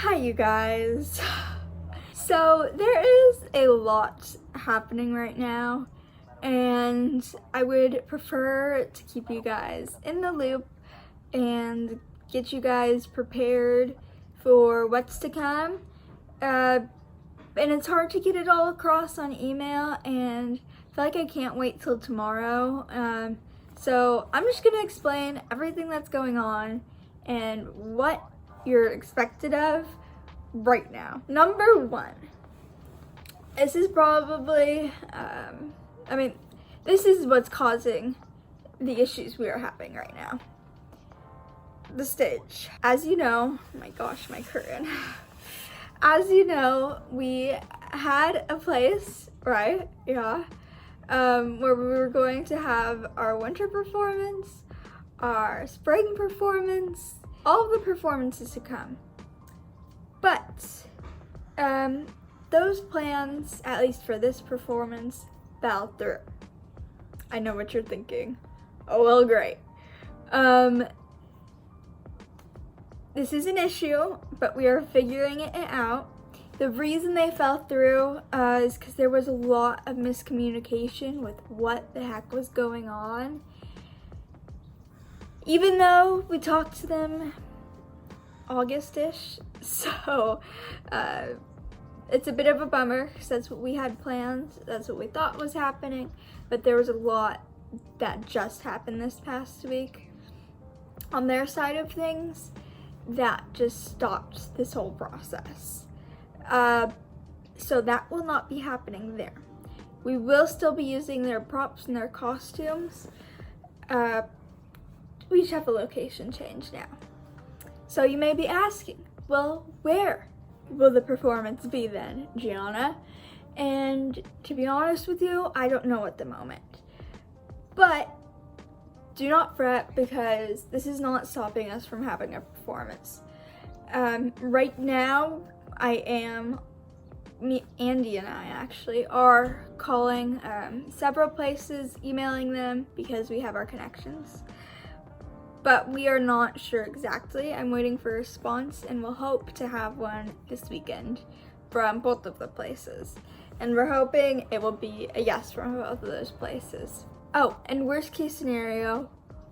Hi you guys. So there is a lot happening right now and I would prefer to keep you guys in the loop and get you guys prepared for what's to come. And it's hard to get it all across on email and I feel like I can't wait till tomorrow. So I'm just gonna explain everything that's going on and what you're expected of right now. Number one, this is probably, this is what's causing the issues we are having right now. The stage. As you know, oh my gosh, my curtain. As you know, we had a place, right? Yeah. Where we were going to have our winter performance, our spring performance, all of the performances to come. But those plans, at least for this performance, fell through. I know what you're thinking. Oh, well, great. This is an issue, but we are figuring it out. The reason they fell through is because there was a lot of miscommunication with what the heck was going on. Even though we talked to them August-ish, so it's a bit of a bummer because that's what we had planned, that's what we thought was happening, but there was a lot that just happened this past week on their side of things that just stopped this whole process. So that will not be happening there. We will still be using their props and their costumes. We just have a location change now. So you may be asking, well, where will the performance be then, Gianna? And to be honest with you, I don't know at the moment. But do not fret because this is not stopping us from having a performance. Right now, Andy and I actually are calling several places, emailing them because we have our connections. But we are not sure exactly. I'm waiting for a response and we'll hope to have one this weekend from both of the places. And we're hoping it will be a yes from both of those places. Oh, and worst case scenario,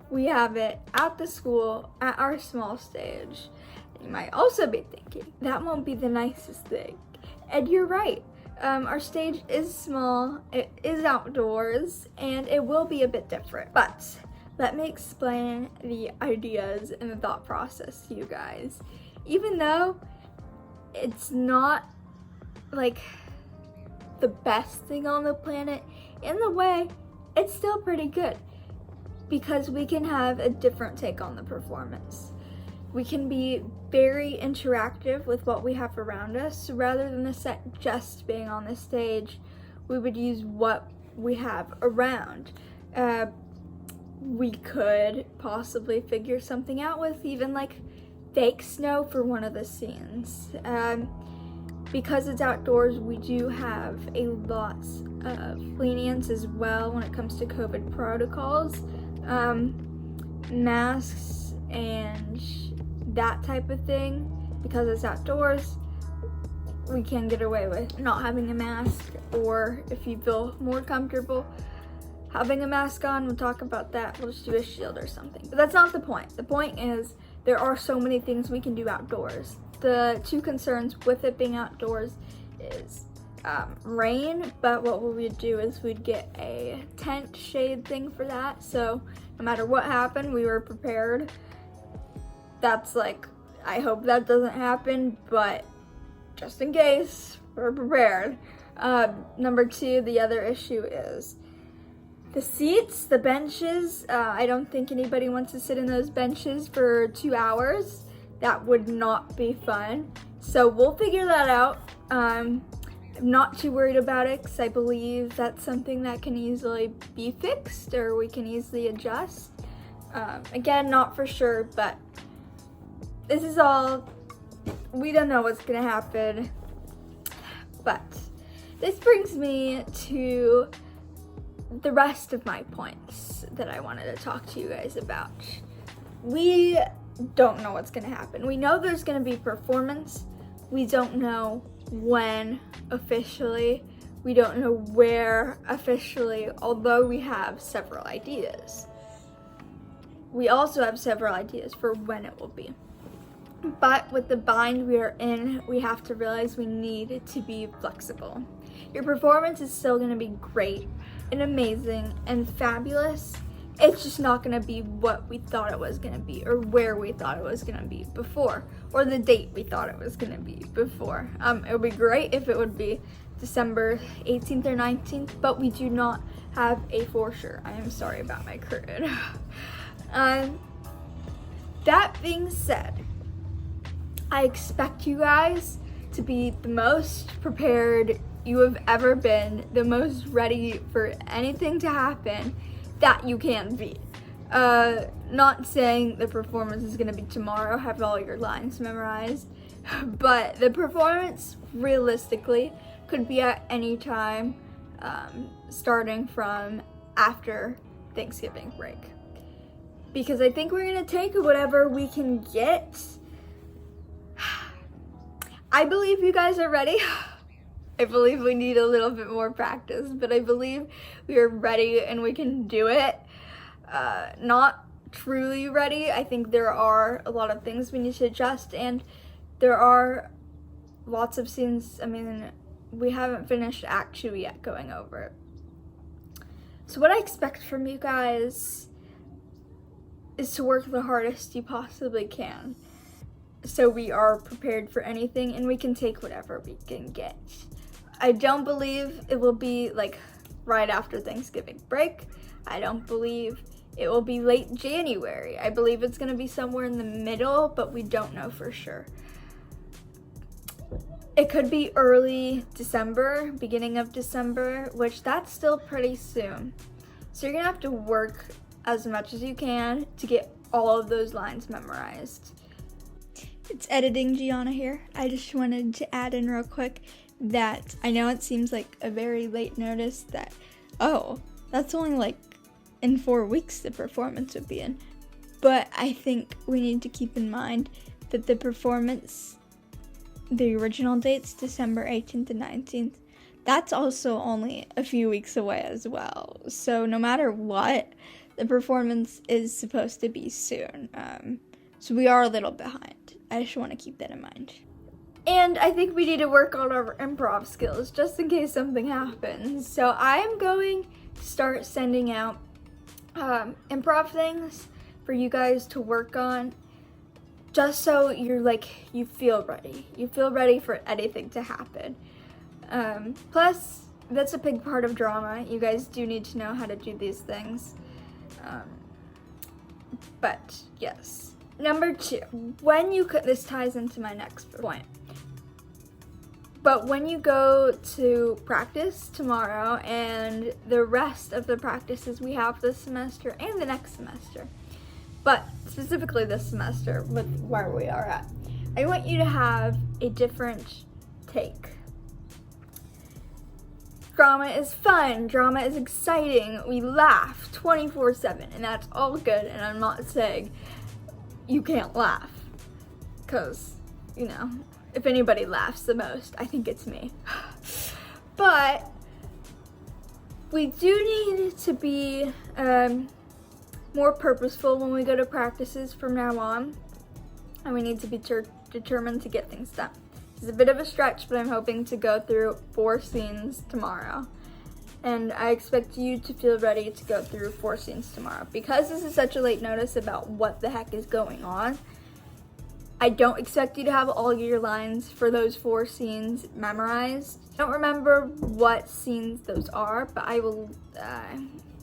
we have it at the school, at our small stage. You might also be thinking, that won't be the nicest thing. And you're right. Our stage is small, it is outdoors, and it will be a bit different. But let me explain the ideas and the thought process to you guys. Even though it's not like the best thing on the planet, in the way, it's still pretty good because we can have a different take on the performance. We can be very interactive with what we have around us. So rather than the set just being on the stage, we would use what we have around. We could possibly figure something out with even like fake snow for one of the scenes. Because it's outdoors, we do have a lot of lenience as well when it comes to COVID protocols. Masks and that type of thing. Because it's outdoors, we can get away with not having a mask, or if you feel more comfortable having a mask on, we'll talk about that. We'll just do a shield or something. But that's not the point. The point is there are so many things we can do outdoors. The two concerns with it being outdoors is rain, but what we would do is we'd get a tent shade thing for that. So no matter what happened, we were prepared. That's like, I hope that doesn't happen, but just in case, we're prepared. Number two, the other issue is the seats, the benches. I don't think anybody wants to sit in those benches for 2 hours. That would not be fun. So we'll figure that out. I'm not too worried about it because I believe that's something that can easily be fixed or we can easily adjust. Again, not for sure, but this is all, we don't know what's gonna happen. But this brings me to the rest of my points that I wanted to talk to you guys about. We don't know what's gonna happen. We know there's gonna be performance, we don't know when officially, we don't know where officially, although we have several ideas. We also have several ideas for when it will be. But with the bind we are in, we have to realize we need to be flexible. Your performance is still gonna be great and amazing and fabulous. It's just not gonna be what we thought it was gonna be, or where we thought it was gonna be before, or the date we thought it was gonna be before. It would be great if it would be December 18th or 19th, but we do not have a for sure. I am sorry about my curtain. That being said, I expect you guys to be the most prepared you have ever been, the most ready for anything to happen that you can be. Not saying the performance is gonna be tomorrow, have all your lines memorized, but the performance realistically could be at any time, starting from after Thanksgiving break. Because I think we're gonna take whatever we can get. I believe you guys are ready. I believe we need a little bit more practice, but I believe we are ready and we can do it. Not truly ready. I think there are a lot of things we need to adjust, and there are lots of scenes. I mean, we haven't finished Act 2 yet going over it. So what I expect from you guys is to work the hardest you possibly can, so we are prepared for anything and we can take whatever we can get. I don't believe it will be like right after Thanksgiving break. I don't believe it will be late January. I believe it's gonna be somewhere in the middle, but we don't know for sure. It could be early December, beginning of December, which that's still pretty soon. So you're gonna have to work as much as you can to get all of those lines memorized. It's editing Gianna here. I just wanted to add in real quick that I know it seems like a very late notice that, oh, that's only like in 4 weeks the performance would be in. But I think we need to keep in mind that the performance, the original dates, December 18th and 19th, that's also only a few weeks away as well. So no matter what, the performance is supposed to be soon. So we are a little behind. I just want to keep that in mind. And I think we need to work on our improv skills just in case something happens. So I am going to start sending out improv things for you guys to work on, just so you're like, you feel ready. You feel ready for anything to happen. Plus, that's a big part of drama. You guys do need to know how to do these things. But yes. Number 2, this ties into my next point. But when you go to practice tomorrow and the rest of the practices we have this semester and the next semester, but specifically this semester with where we are at, I want you to have a different take. Drama is fun, drama is exciting, we laugh 24/7, and that's all good, and I'm not saying you can't laugh, because, you know, if anybody laughs the most, I think it's me. But we do need to be more purposeful when we go to practices from now on, and we need to be determined to get things done. It's a bit of a stretch, but I'm hoping to go through 4 scenes tomorrow. And I expect you to feel ready to go through 4 scenes tomorrow. Because this is such a late notice about what the heck is going on, I don't expect you to have all your lines for those 4 scenes memorized. I don't remember what scenes those are, but I will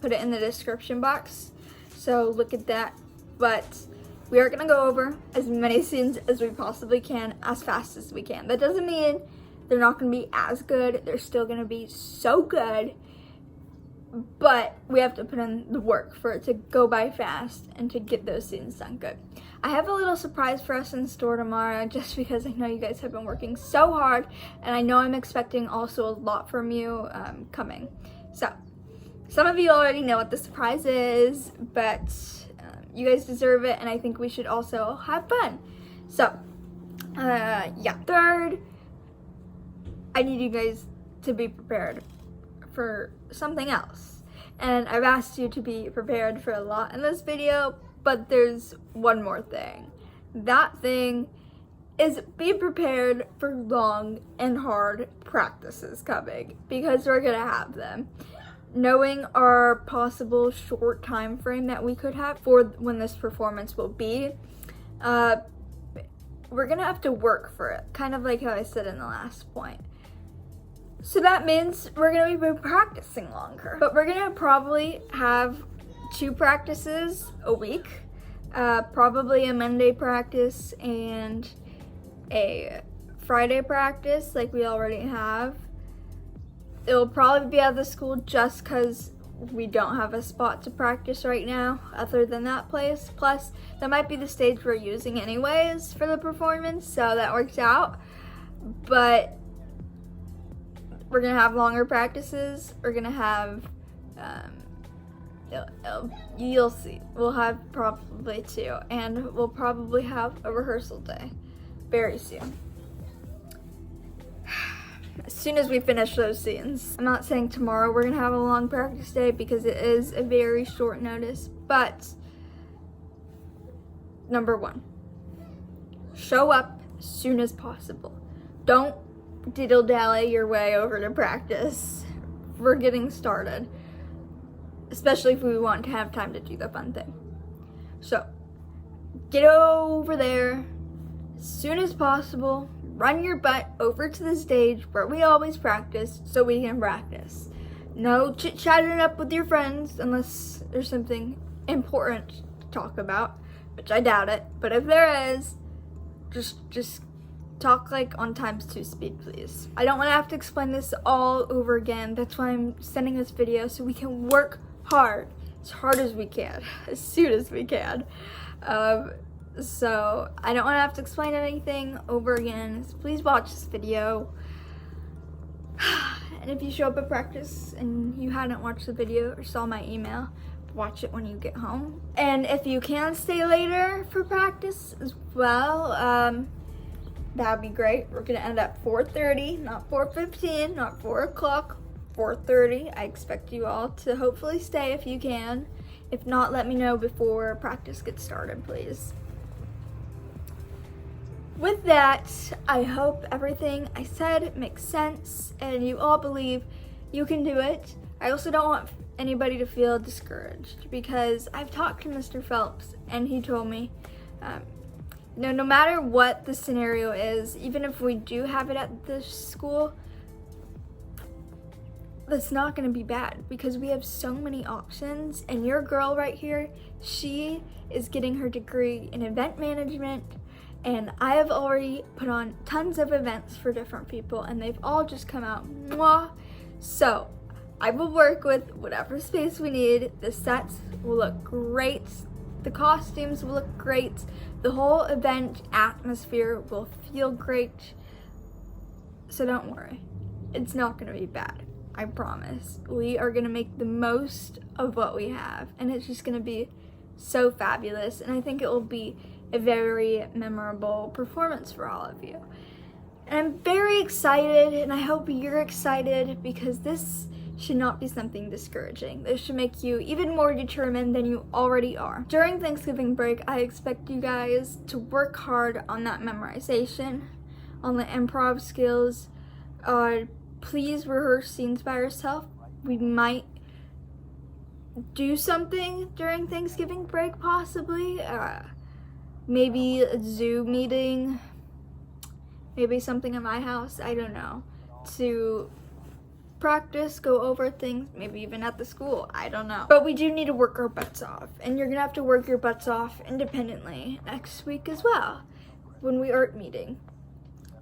put it in the description box. So look at that. But we are gonna go over as many scenes as we possibly can, as fast as we can. That doesn't mean they're not gonna be as good. They're still gonna be so good. But we have to put in the work for it to go by fast and to get those scenes done good. I have a little surprise for us in store tomorrow, just because I know you guys have been working so hard, and I know I'm expecting also a lot from you coming. So, some of you already know what the surprise is, but you guys deserve it, and I think we should also have fun. So, Yeah. Third, I need you guys to be prepared for something else. And I've asked you to be prepared for a lot in this video, but there's one more thing. That thing is be prepared for long and hard practices coming, because we're gonna have them. Knowing our possible short time frame that we could have for when this performance will be, we're gonna have to work for it, kind of like how I said in the last point. So that means we're gonna be practicing longer, but we're gonna probably have 2 practices a week, probably a Monday practice and a Friday practice like we already have. It'll probably be at the school just because we don't have a spot to practice right now other than that place. Plus, that might be the stage we're using anyways for the performance, so that works out. But we're gonna have longer practices. We're gonna have, you'll see. We'll have probably 2, and we'll probably have a rehearsal day very soon. As soon as we finish those scenes. I'm not saying tomorrow we're gonna have a long practice day because it is a very short notice, but number 1, show up as soon as possible. Don't diddle-dally your way over to practice. We're getting started, especially if we want to have time to do the fun thing. So get over there as soon as possible. Run your butt over to the stage where we always practice so we can practice. No chit-chatting up with your friends unless there's something important to talk about, which I doubt it. But if there is, just talk like on ×2 speed, please. I don't want to have to explain this all over again. That's why I'm sending this video, so we can work hard as we can, as soon as we can. So I don't want to have to explain anything over again. So please watch this video. And if you show up at practice and you hadn't watched the video or saw my email, watch it when you get home. And if you can stay later for practice as well, that'd be great. We're gonna end at 4:30, not 4:15, not 4 o'clock, 4:30. I expect you all to hopefully stay if you can. If not, let me know before practice gets started, please. With that, I hope everything I said makes sense and you all believe you can do it. I also don't want anybody to feel discouraged because I've talked to Mr. Phelps and he told me, no matter what the scenario is, even if we do have it at the school, that's not going to be bad because we have so many options. And your girl right here, she is getting her degree in event management, and I have already put on tons of events for different people and they've all just come out mwah. So I will work with whatever space we need. The sets will look great, the costumes will look great, the whole event atmosphere will feel great. So don't worry, it's not going to be bad. I promise. We are going to make the most of what we have, and it's just going to be so fabulous, and I think it will be a very memorable performance for all of you. And I'm very excited, and I hope you're excited, because this should not be something discouraging. This should make you even more determined than you already are. During Thanksgiving break, I expect you guys to work hard on that memorization, on the improv skills. Please rehearse scenes by yourself. We might do something during Thanksgiving break, possibly. Maybe a Zoom meeting, maybe something at my house, I don't know, to practice, go over things, maybe even at the school, I don't know. But we do need to work our butts off, and you're gonna have to work your butts off independently next week as well, when we art meeting,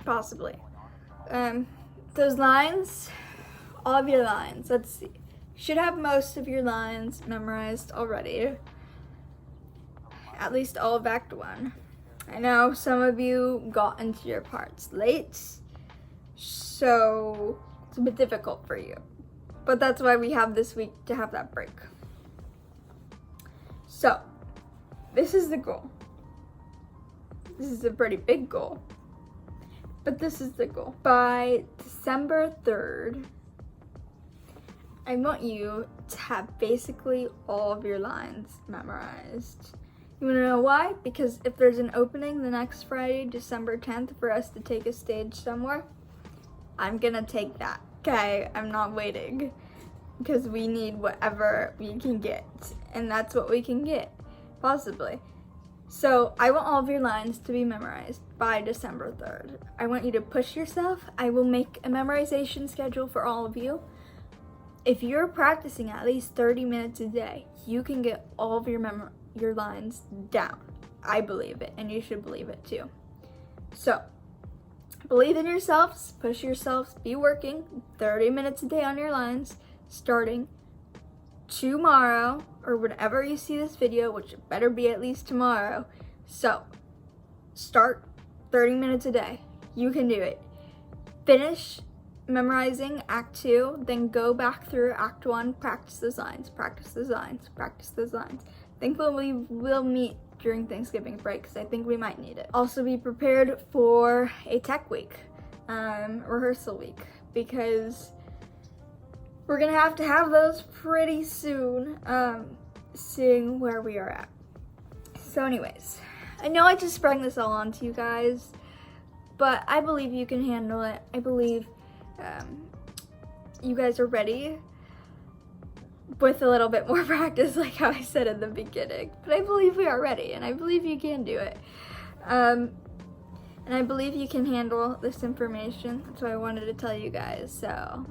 possibly. Those lines, all of your lines, let's see. You should have most of your lines memorized already. At least all of Act 1. I know some of you got into your parts late, so it's a bit difficult for you. But that's why we have this week to have that break. So, this is the goal. This is a pretty big goal. but this is the goal. By December 3rd, I want you to have basically all of your lines memorized. You wanna know why? Because if there's an opening the next Friday, December 10th, for us to take a stage somewhere, I'm gonna take that, okay? I'm not waiting, because we need whatever we can get, and that's what we can get, possibly. So I want all of your lines to be memorized by December 3rd. I want you to push yourself. I will make a memorization schedule for all of you. If you're practicing at least 30 minutes a day, you can get all of your lines down. I believe it, and you should believe it too. So, believe in yourselves, push yourselves, be working 30 minutes a day on your lines, starting tomorrow, or whenever you see this video, which it better be at least tomorrow. So, start 30 minutes a day. You can do it. Finish memorizing Act 2, then go back through Act 1, practice those lines, practice those lines, practice those lines. Thankfully, we will meet during Thanksgiving break, because I think we might need it. Also be prepared for a tech week, rehearsal week, because we're gonna have to have those pretty soon, seeing where we are at. So anyways, I know I just sprung this all on to you guys, but I believe you can handle it. I believe you guys are ready with a little bit more practice, like how I said in the beginning. But I believe we are ready, and I believe you can do it. And I believe you can handle this information. That's why I wanted to tell you guys. So,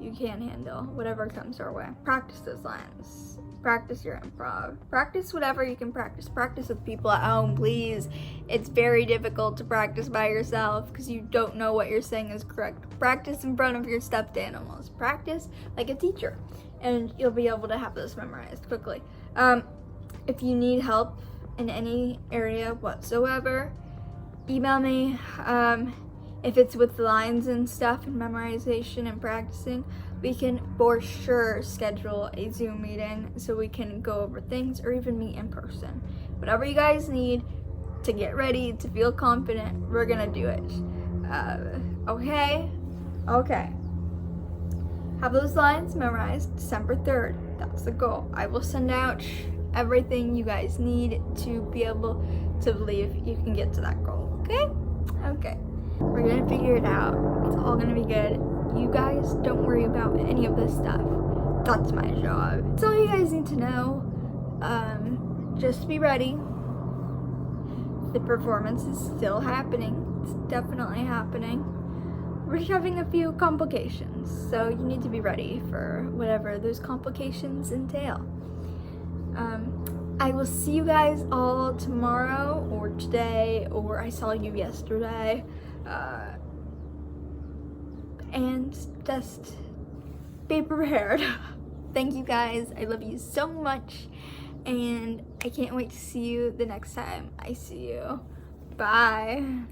you can handle whatever comes our way. Practice those lines. Practice your improv. Practice whatever you can practice. Practice with people at home, please. It's very difficult to practice by yourself because you don't know what you're saying is correct. Practice in front of your stuffed animals. Practice like a teacher, and you'll be able to have those memorized quickly. If you need help in any area whatsoever, email me. If it's with lines and stuff and memorization and practicing, we can for sure schedule a Zoom meeting so we can go over things, or even meet in person. Whatever you guys need to get ready, to feel confident, we're gonna do it. Okay? Okay. Have those lines memorized December 3rd. That's the goal. I will send out everything you guys need to be able to believe you can get to that goal. Okay? Okay. We're gonna figure it out. It's all gonna be good. You guys don't worry about any of this stuff. That's my job. That's all you guys need to know. Just be ready. The performance is still happening. It's definitely happening. We're just having a few complications, so you need to be ready for whatever those complications entail. I will see you guys all tomorrow, or today, or I saw you yesterday. And just be prepared. Thank you guys. I love you so much, and I can't wait to see you the next time I see you. Bye.